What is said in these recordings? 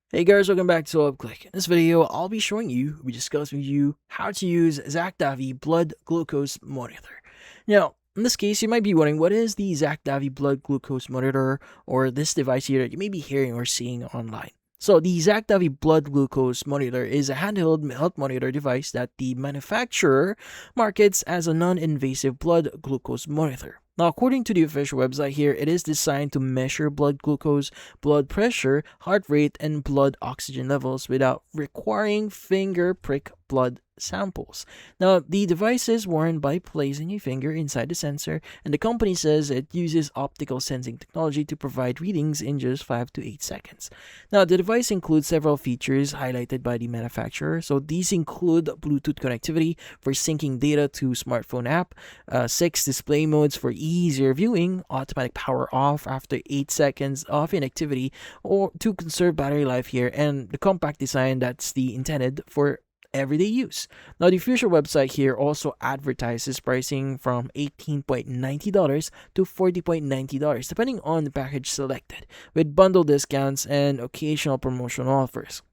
Hey guys, welcome back to Click. In this video, I'll be discussing with you how to use Zakdavi Blood Glucose Monitor. Now, in this case, you might be wondering, what is the Zakdavi Blood Glucose Monitor, or this device here that you may be hearing or seeing online? So, the Zakdavi Blood Glucose Monitor is a handheld health monitor device that the manufacturer markets as a non-invasive blood glucose monitor. Now, according to the official website here, it is designed to measure blood glucose, blood pressure, heart rate, and blood oxygen levels without requiring finger prick blood samples. Now, the device is worn by placing a finger inside the sensor, and the company says it uses optical sensing technology to provide readings in just 5 to 8 seconds. Now, the device includes several features highlighted by the manufacturer. So, these include Bluetooth connectivity for syncing data to smartphone app, 6 display modes for easier viewing, automatic power off after 8 seconds of inactivity, or to conserve battery life here, and the compact design that's the intended for everyday use. Now, the official website here also advertises pricing from $18.90 to $40.90, depending on the package selected, with bundle discounts and occasional promotional offers.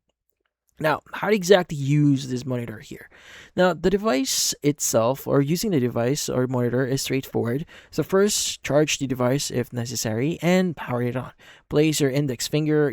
Now, how to exactly use this monitor here? Now, the device itself, or using the device or monitor, is straightforward. So first, charge the device if necessary and power it on. Place your index finger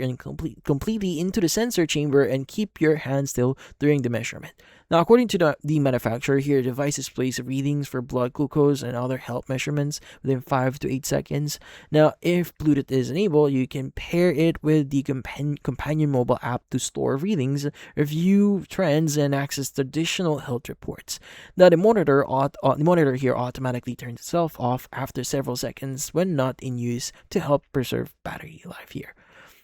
completely into the sensor chamber and keep your hand still during the measurement. Now, according to the manufacturer here, the device displays readings for blood glucose and other health measurements within 5 to 8 seconds. Now, if Bluetooth is enabled, you can pair it with the companion mobile app to store readings, review trends, and access traditional health reports. Now, the monitor here automatically turns itself off after several seconds when not in use to help preserve battery life here.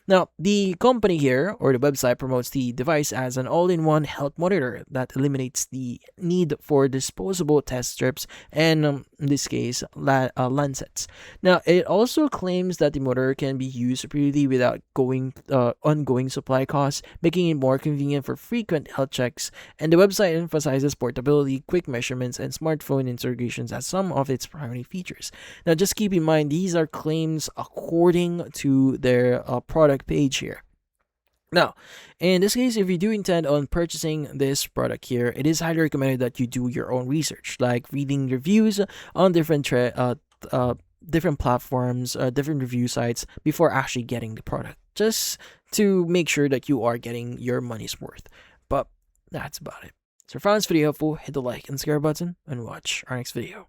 Now, the company here, or the website, promotes the device as an all-in-one health monitor that eliminates the need for disposable test strips and, in this case, lancets. Now, it also claims that the monitor can be used repeatedly without ongoing supply costs, making it more convenient for frequent health checks. And the website emphasizes portability, quick measurements, and smartphone integrations as some of its primary features. Now, just keep in mind, these are claims according to their product page here. Now, in this case, if you do intend on purchasing this product here, it is highly recommended that you do your own research, like reading reviews on different platforms, different review sites before actually getting the product, just to make sure that you are getting your money's worth. But that's about it. So if you found this video helpful, hit the like and subscribe button and watch our next video.